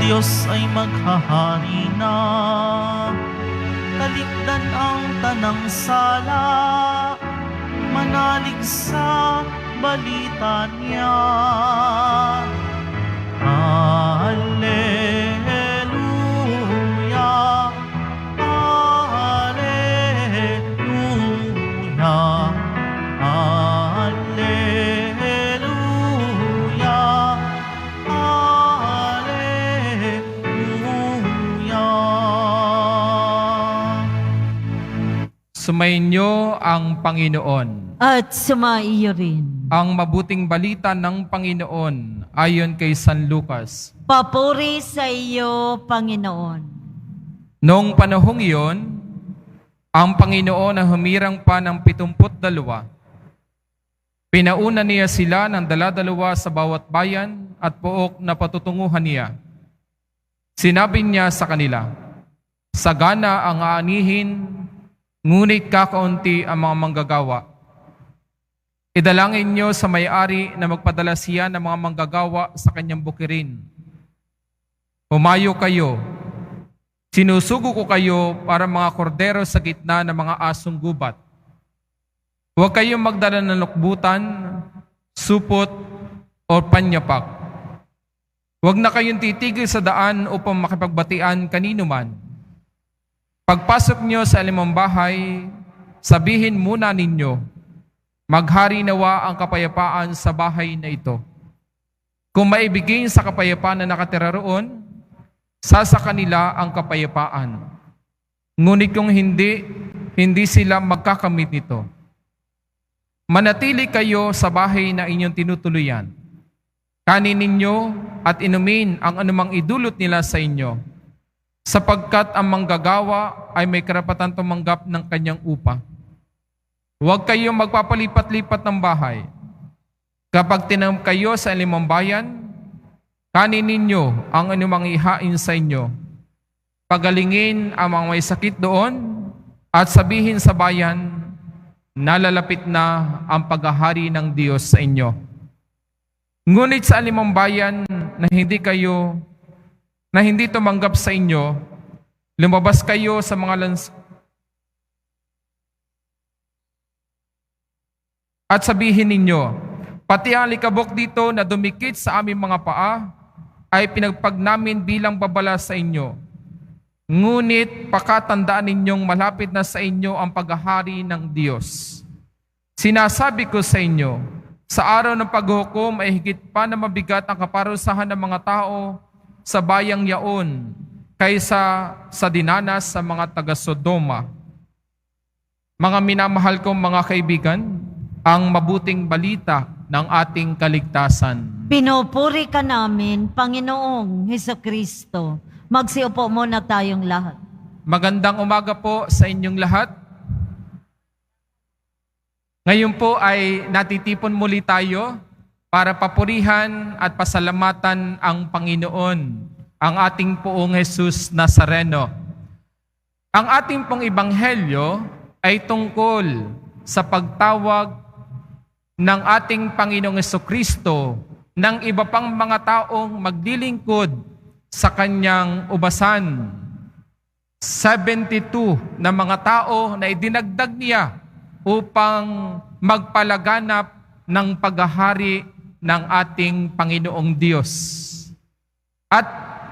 Diyos ay maghahari na. Talikdan ang tanang sala, manalig sa balita niya. Alleluia, Alleluia, Alleluia, Alleluia. Sumainyo ang Panginoon. At sumaiyo rin. Ang mabuting balita ng Panginoon ayon kay San Lucas. Papuri sa iyo, Panginoon. Noong panahong iyon, ang Panginoon na humirang pa ng 72. Pinauna niya sila ng dala-dalawa sa bawat bayan at pook na patutunguhan niya. Sinabi niya sa kanila, sagana ang aanihin, ngunit kakaunti ang mga manggagawa. Idalangin niyo sa may-ari na magpadala siya ng mga manggagawa sa kanyang bukirin. Humayo kayo. Sinusugo ko kayo para mga kordero sa gitna ng mga asong gubat. Huwag kayong magdala ng lukbutan, supot, o panyapak. Huwag na kayong titigil sa daan upang makipagbatian kanino man. Pagpasok niyo sa alimang bahay, sabihin muna ninyo, maghari nawa ang kapayapaan sa bahay na ito. Kung maibigin sa kapayapaan na nakatira roon, sa kanila ang kapayapaan. Ngunit kung hindi sila magkakamit nito. Manatili kayo sa bahay na inyong tinutuluyan. Kanin ninyo at inumin ang anumang idulot nila sa inyo, sapagkat ang manggagawa ay may karapatan tumanggap ng kanyang upa. Huwag kayong magpapalipat-lipat ng bahay. Kapag tinanong kayo sa alimang bayan, kanin ninyo ang anumang ihain sa inyo. Pagalingin ang mga may sakit doon at sabihin sa bayan, nalalapit na ang paghahari ng Diyos sa inyo. Ngunit sa alimang bayan na hindi tumanggap sa inyo, lumabas kayo sa mga at sabihin ninyo, pati ang likabok dito na dumikit sa aming mga paa ay pinagpag namin bilang babala sa inyo. Ngunit pakatandaan ninyong malapit na sa inyo ang paghahari ng Diyos. Sinasabi ko sa inyo, sa araw ng paghukom ay higit pa na mabigat ang kaparusahan ng mga tao sa bayang yaon kaysa sa dinanas sa mga taga-Sodoma. Mga minamahal kong mga kaibigan, ang mabuting balita ng ating kaligtasan. Pinupuri ka namin, Panginoong Hesukristo. Magsiupo muna tayong lahat. Magandang umaga po sa inyong lahat. Ngayon po ay natitipon muli tayo para papurihan at pasalamatan ang Panginoon, ang ating Poong Jesus Nazareno. Ang ating pong ebanghelyo ay tungkol sa pagtawag ng ating Panginoong Jesucristo ng iba pang mga taong maglilingkod sa kanyang ubasan. 72 na mga tao na idinagdag niya upang magpalaganap ng paghahari ng ating Panginoong Diyos. At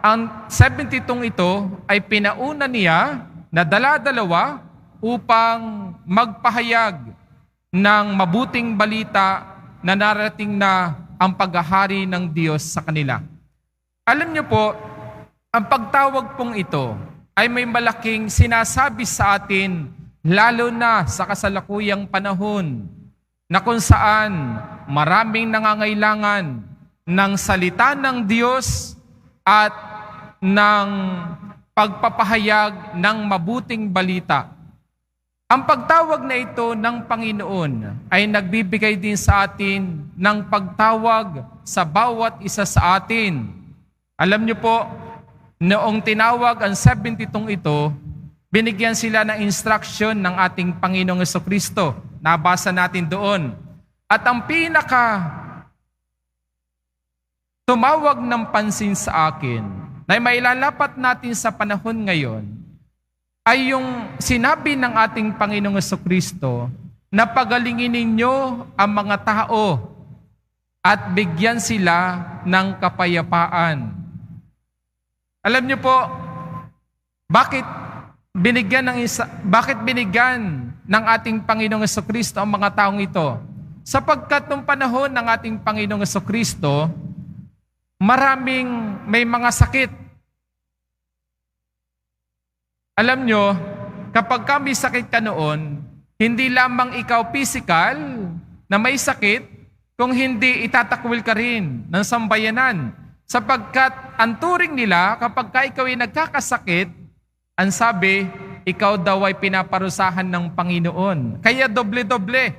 ang 72 ito ay pinauna niya na dala-dalawa upang magpahayag ng mabuting balita na narating na ang paghahari ng Diyos sa kanila. Alam niyo po, ang pagtawag pong ito ay may malaking sinasabi sa atin, lalo na sa kasalukuyang panahon na kung saan maraming nangangailangan ng salita ng Diyos at ng pagpapahayag ng mabuting balita. Ang pagtawag na ito ng Panginoon ay nagbibigay din sa atin ng pagtawag sa bawat isa sa atin. Alam niyo po, noong tinawag ang 72 ito, binigyan sila ng instruction ng ating Panginoong Jesucristo. Nabasa natin doon. At ang pinaka tumawag ng pansin sa akin na mailalapat natin sa panahon ngayon ay yung sinabi ng ating Panginoong Jesucristo na pagalingin ninyo ang mga tao at bigyan sila ng kapayapaan. Alam niyo po, bakit binigyan ng ating Panginoong Jesucristo ang mga taong ito? Sapagkat nung panahon ng ating Panginoong Jesucristo, may mga sakit. Alam nyo, kapag may sakit ka noon, hindi lamang ikaw physical na may sakit, kung hindi itatakwil ka rin ng sambayanan. Sapagkat ang turing nila, kapag ikaw ay nagkakasakit, ang sabi, ikaw daw ay pinaparusahan ng Panginoon. Kaya doble-doble.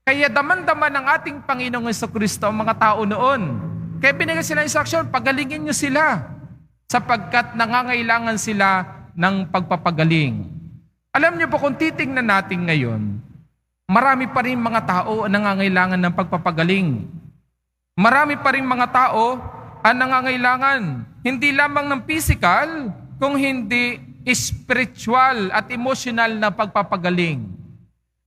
Kaya daman-daman ng ating Panginoong Jesucristo ang mga tao noon. Kaya binigyan sila ng instruction, pagalingin nyo sila. Sapagkat nangangailangan sila ng pagpapagaling. Alam niyo po kung titingnan natin ngayon, marami pa rin mga tao ang nangangailangan ng pagpapagaling. Marami pa rin mga tao ang nangangailangan, hindi lamang ng physical, kung hindi spiritual at emotional na pagpapagaling.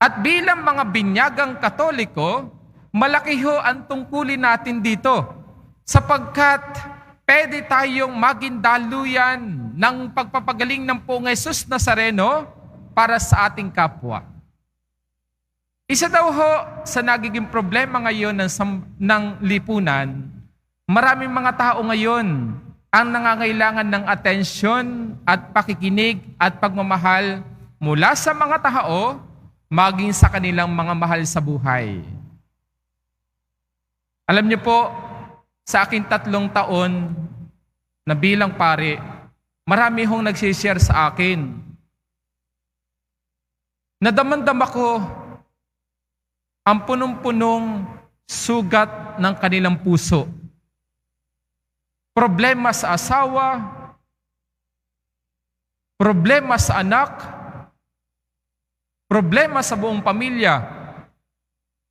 At bilang mga binyagang Katoliko, malaki ho ang tungkulin natin dito. Sapagkat pwede tayong maging daluyan ng pagpapagaling ng Poong Jesus Nazareno para sa ating kapwa. Isa daw ho sa nagiging problema ngayon ng lipunan, maraming mga tao ngayon ang nangangailangan ng atensyon at pakikinig at pagmamahal mula sa mga tao, maging sa kanilang mga mahal sa buhay. Alam niyo po, sa aking 3 taon na bilang pare, marami hong nagsishare sa akin. Nadamandam ako ang punong-punong sugat ng kanilang puso. Problema sa asawa, problema sa anak, problema sa buong pamilya.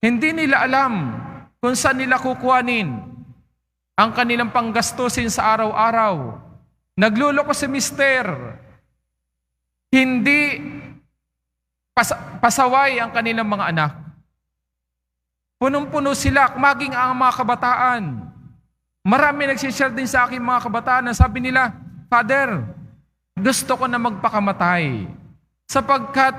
Hindi nila alam kung saan nila kukuhanin ang kanilang panggastusin sa araw-araw. Nagluloko si mister. Hindi pasaway ang kanilang mga anak. Punong-puno sila, maging ang mga kabataan. Marami nagsishare din sa akin mga kabataan na sabi nila, Father, gusto ko na magpakamatay. Sapagkat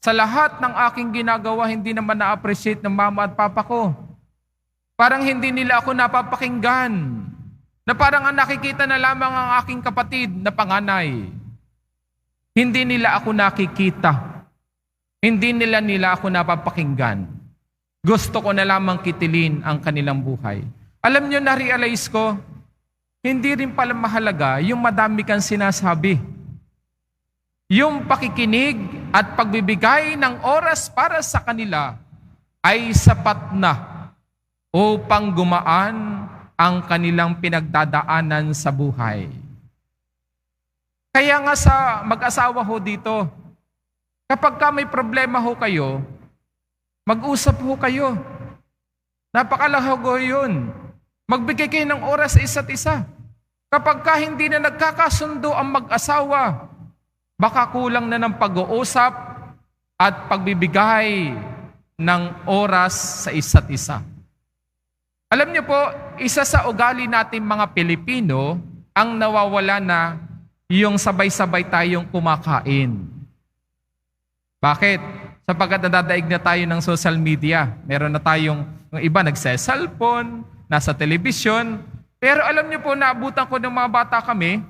sa lahat ng aking ginagawa, hindi naman na-appreciate ng mama at papa ko. Parang hindi nila ako napapakinggan. Na parang ang nakikita na lamang ang aking kapatid na panganay. Hindi nila ako nakikita. Hindi nila ako napapakinggan. Gusto ko na lamang kitilin ang kanilang buhay. Alam nyo, na-realize ko, hindi rin pala mahalaga yung madami kang sinasabi. Yung pakikinig at pagbibigay ng oras para sa kanila ay sapat na upang gumaan ang kanilang pinagdadaanan sa buhay. Kaya nga sa mag-asawa ho dito, kapag may problema ho kayo, mag-usap ho kayo. Napakalago yun. Magbigay kayo ng oras sa isa't isa. Kapag hindi na nagkakasundo ang mag-asawa, baka kulang na ng pag-uusap at pagbibigay ng oras sa isa't isa. Alam niyo po, isa sa ugali natin mga Pilipino, ang nawawala na yung sabay-sabay tayong kumakain. Bakit? Sapagkat nadadaig na tayo ng social media. Meron na tayong, yung iba nagse-cellphone, nasa telebisyon. Pero alam niyo po, naabutan ko ng mga bata kami,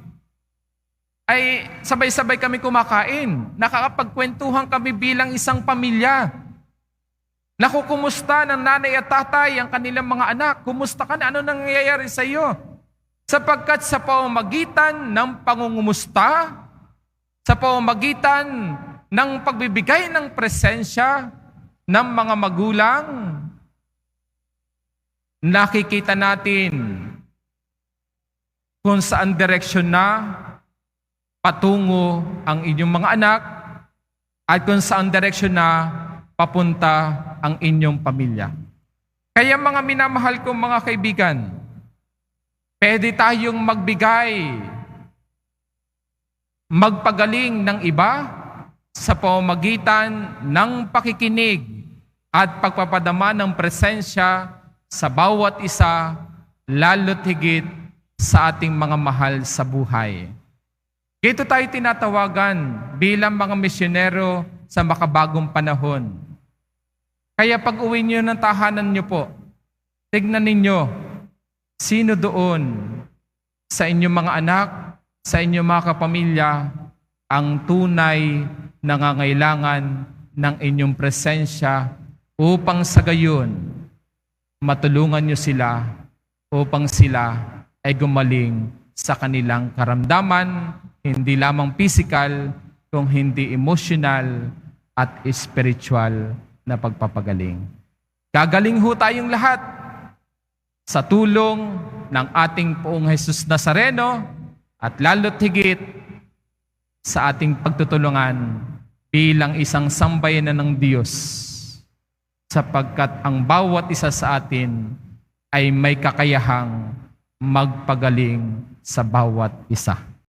ay sabay-sabay kami kumakain. Nakakapagkwentuhan kami bilang isang pamilya. Nakukumusta ng nanay at tatay ang kanilang mga anak. Kumusta ka na? Ano nangyayari sa iyo? Sapagkat sa pamamagitan ng pangungumusta, sa pamamagitan ng pagbibigay ng presensya ng mga magulang, nakikita natin kung saan direksyon na patungo ang inyong mga anak at kung saan direksyon na papunta ang inyong pamilya. Kaya mga minamahal kong mga kaibigan, pwede tayong magbigay magpagaling ng iba sa pamamagitan ng pakikinig at pagpapadama ng presensya sa bawat isa, lalo't higit sa ating mga mahal sa buhay. Ito tayo tinatawagan bilang mga misyonero sa makabagong panahon. Kaya pag uwi niyo ng tahanan niyo po, tignan ninyo sino doon sa inyong mga anak, sa inyong mga kapamilya, ang tunay nangangailangan ng inyong presensya upang sa gayon matulungan niyo sila upang sila ay gumaling sa kanilang karamdaman, hindi lamang physical, kung hindi emotional at spiritual na pagpapagaling. Gagaling ho tayong lahat sa tulong ng ating Poong Jesus Nazareno at lalo't higit sa ating pagtutulungan bilang isang sambayanan ng Diyos, sapagkat ang bawat isa sa atin ay may kakayahang magpagaling sa bawat isa.